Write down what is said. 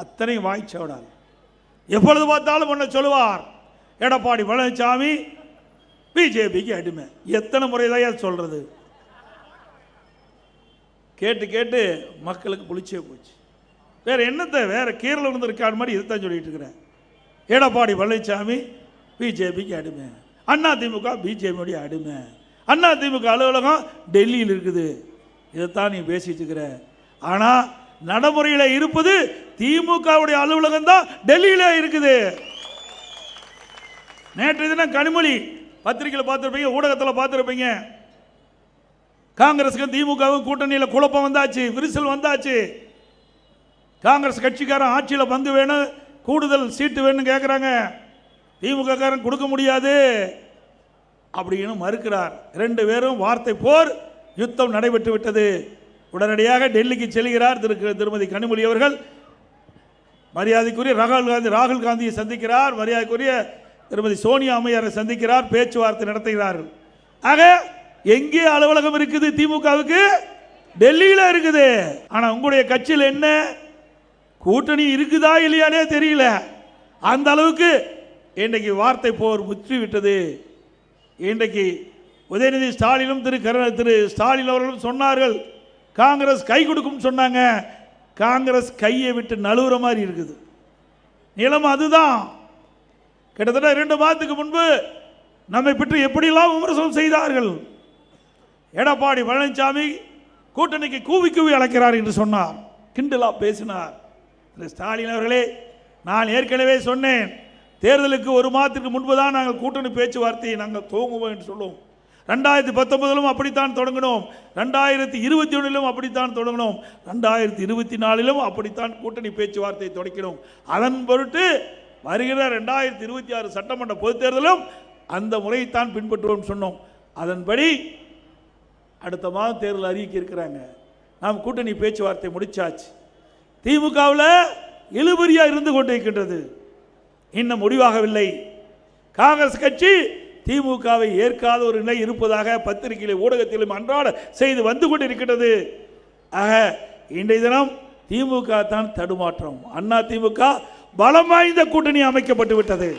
அத்தனை வாய்ச்சவடால் எப்பொழுது பார்த்தாலும் ஒன்றை சொல்லுவார், எடப்பாடி பழனிசாமி பிஜேபிக்கு அடிமை. எத்தனை முறை தான் சொல்றது? கேட்டு கேட்டு மக்களுக்கு புளிச்சே போச்சு. வேற என்னத்தை, வேற கீரல் விழுந்து இருக்காது மாதிரி இதுதான் சொல்லிட்டு இருக்கிறேன். எடப்பாடி பழனிசாமி பிஜேபிக்கு அடிமை, அண்ணா திமுக பிஜேபியுடைய அடிமை, அண்ணா திமுக அலுவலகம் டெல்லியில் இருக்குது. இதைத்தான் நீ பேசிட்டு இருக்கிற. ஆனால் நடைமுறையில் இருப்பது திமுகவுடைய அலுவலகம் தான் டெல்லியில இருக்குது. நேற்று தினம் கனிமொழி பத்திரிகையில் பார்த்துருப்பீங்க, ஊடகத்தில் பார்த்துருப்பீங்க. காங்கிரஸுக்கும் திமுகவும் கூட்டணியில் குழப்பம் வந்தாச்சு, விரிசல் வந்தாச்சு. காங்கிரஸ் கட்சிக்காரன் ஆட்சியில் பங்கு வேணும், கூடுதல் சீட்டு வேணும் கேட்குறாங்க. திமுக காரன் கொடுக்க முடியாது அப்படின்னு மறுக்கிறார். 2 பேரும் வார்த்தை போர் யுத்தம் நடைபெற்று விட்டது. உடனடியாக டெல்லிக்கு செல்கிறார் திருமதி கனிமொழி அவர்கள். மரியாதைக்குரிய ராகுல் காந்தியை சந்திக்கிறார், மரியாதைக்குரிய திருமதி சோனியா அம்மையாரை சந்திக்கிறார், பேச்சுவார்த்தை நடத்துகிறார்கள். ஆக எங்கே அலுவலகம் இருக்குது திமுகவுக்கு? டெல்லியில் இருக்குது. ஆனால் உங்களுடைய கட்சியில் என்ன கூட்டணி இருக்குதா இல்லையானே தெரியல. அந்த அளவுக்கு இன்றைக்கு வார்த்தை போர் முற்றி விட்டது. இன்றைக்கு உதயநிதி ஸ்டாலினும் திரு ஸ்டாலின் அவர்களும் சொன்னார்கள், காங்கிரஸ் கை கொடுக்கும் சொன்னாங்க. காங்கிரஸ் கையை விட்டு நழுவுற மாதிரி இருக்குது நிலைமை. அதுதான் கிட்டத்தட்ட 2 மாதத்துக்கு முன்பு நம்மை பற்றி எப்படியெல்லாம் விமர்சனம் செய்தார்கள். எடப்பாடி பழனிசாமி கூட்டணிக்கு கூவி கூவி அழைக்கிறார் என்று சொன்னார், கிண்டலா பேசினார். ஸ்டாலின் அவர்களே, நான் ஏற்கனவே சொன்னேன், தேர்தலுக்கு 1 மாதத்துக்கு முன்பு தான் நாங்கள் கூட்டணி பேச்சுவார்த்தையை நாங்கள் துவங்குவோம் என்று சொல்லுவோம். 2019 அப்படித்தான் தொடங்கினோம், 2021 அப்படித்தான் தொடங்கினோம், 2024 அப்படித்தான் கூட்டணி பேச்சுவார்த்தை தொடங்கினோம். அதன் பொருட்டு வருகிற 2026 சட்டமன்ற பொதுத் தேர்தலும் அந்த முறையைத்தான் பின்பற்றுவோம் சொன்னோம். அதன்படி அடுத்த மாதம் தேர்தல் அறிவிக்க இருக்கிறாங்க. நாம் கூட்டணி பேச்சுவார்த்தை முடிச்சாச்சு. திமுகவில் இழுபறியா இருந்து கொண்டிருக்கின்றது, இன்னும் முடிவாகவில்லை. காங்கிரஸ் கட்சி திமுகவை ஏற்காத ஒரு நிலை இருப்பதாக பத்திரிகையிலும் ஊடகத்திலும் அன்றாட செய்து வந்து கொண்டிருக்கிறது. ஆக இன்றைய தினம் திமுக தான் தடுமாற்றம், அண்ணா திமுக பலம் வாய்ந்த கூட்டணி அமைக்கப்பட்டு விட்டது.